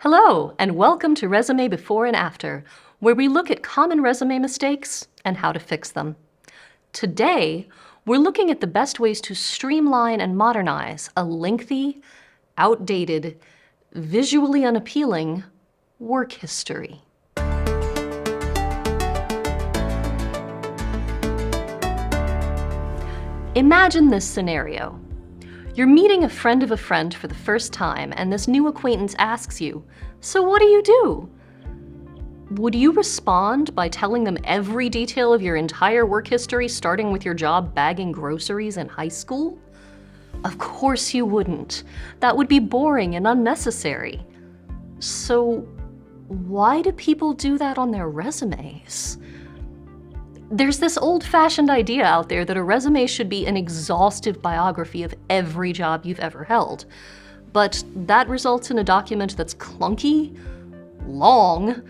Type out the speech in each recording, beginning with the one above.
Hello, and welcome to Resume Before and After, where we look at common resume mistakes and how to fix them. Today, we're looking at the best ways to streamline and modernize a lengthy, outdated, visually unappealing work history. Imagine this scenario. You're meeting a friend of a friend for the first time, and this new acquaintance asks you, "So what do you do?" Would you respond by telling them every detail of your entire work history, starting with your job bagging groceries in high school? Of course you wouldn't. That would be boring and unnecessary. So why do people do that on their resumes? There's this old-fashioned idea out there that a resume should be an exhaustive biography of every job you've ever held. But that results in a document that's clunky, long,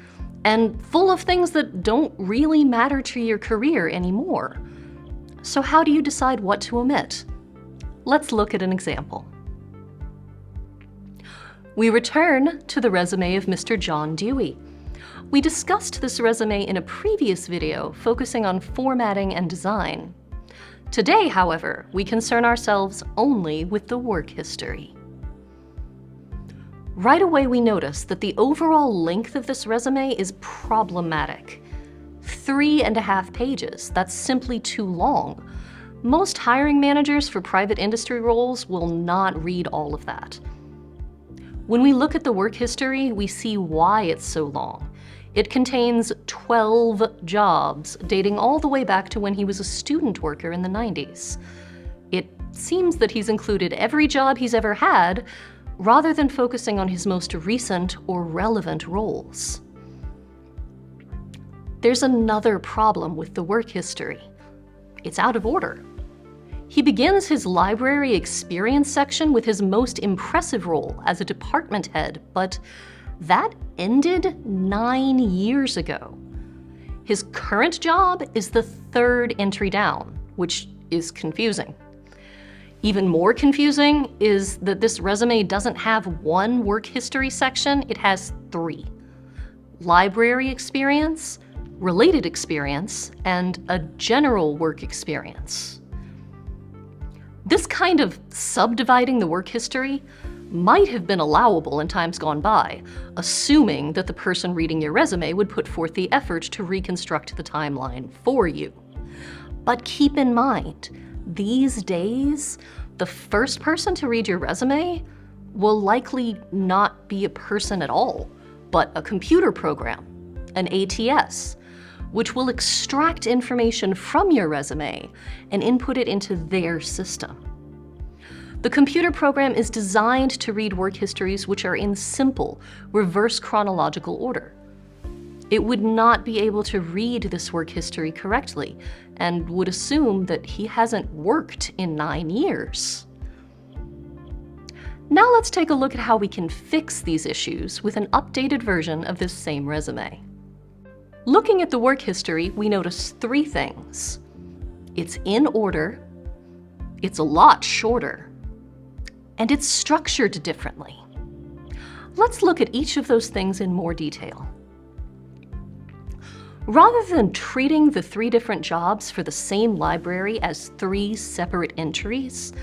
and full of things that don't really matter to your career anymore. So how do you decide what to omit? Let's look at an example. We return to the resume of Mr. John Dewey. We discussed this resume in a previous video focusing on formatting and design. Today, however, we concern ourselves only with the work history. Right away, we notice that the overall length of this resume is problematic. 3.5 pages, that's simply too long. Most hiring managers for private industry roles will not read all of that. When we look at the work history, we see why it's so long. It contains 12 jobs, dating all the way back to when he was a student worker in the 90s. It seems that he's included every job he's ever had, rather than focusing on his most recent or relevant roles. There's another problem with the work history. It's out of order. He begins his library experience section with his most impressive role as a department head, but that ended 9 years ago. His current job is the third entry down, which is confusing. Even more confusing is that this resume doesn't have one work history section, it has 3. Library experience, related experience, and a general work experience. This kind of subdividing the work history might have been allowable in times gone by, assuming that the person reading your resume would put forth the effort to reconstruct the timeline for you. But keep in mind, these days, the first person to read your resume will likely not be a person at all, but a computer program, an ATS, which will extract information from your resume and input it into their system. The computer program is designed to read work histories which are in simple, reverse chronological order. It would not be able to read this work history correctly and would assume that he hasn't worked in 9 years. Now let's take a look at how we can fix these issues with an updated version of this same resume. Looking at the work history, we notice 3 things. It's in order, it's a lot shorter, and it's structured differently. Let's look at each of those things in more detail. Rather than treating the 3 different jobs for the same library as 3 separate entries,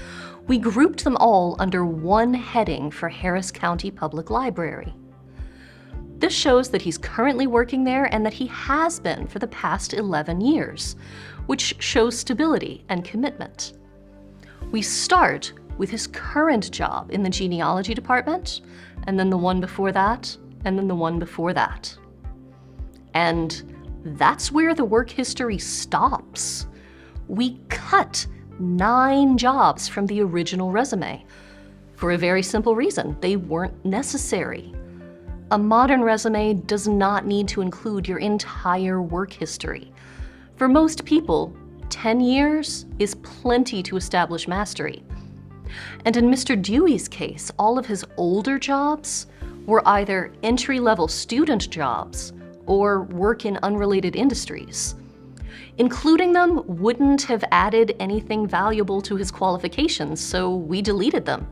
we grouped them all under one heading for Harris County Public Library. This shows that he's currently working there and that he has been for the past 11 years, which shows stability and commitment. We start with his current job in the genealogy department, and then the one before that, and then the one before that. And that's where the work history stops. We cut 9 jobs from the original resume for a very simple reason: they weren't necessary. A modern resume does not need to include your entire work history. For most people, 10 years is plenty to establish mastery. And in Mr. Dewey's case, all of his older jobs were either entry-level student jobs or work in unrelated industries. Including them wouldn't have added anything valuable to his qualifications, so we deleted them.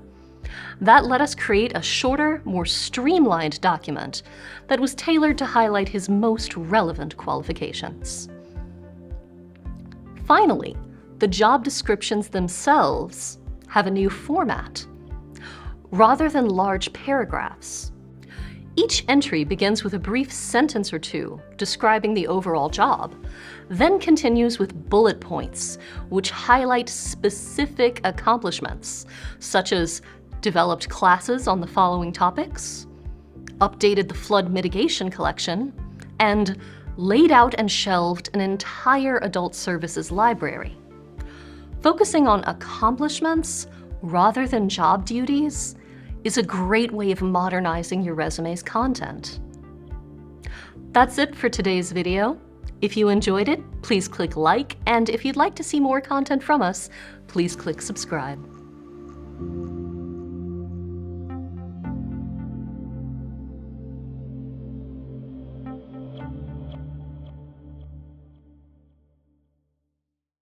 That let us create a shorter, more streamlined document that was tailored to highlight his most relevant qualifications. Finally, the job descriptions themselves have a new format. Rather than large paragraphs, each entry begins with a brief sentence or two describing the overall job, then continues with bullet points which highlight specific accomplishments, such as developed classes on the following topics, updated the flood mitigation collection, and laid out and shelved an entire adult services library. Focusing on accomplishments rather than job duties is a great way of modernizing your resume's content. That's it for today's video. If you enjoyed it, please click like, and if you'd like to see more content from us, please click subscribe.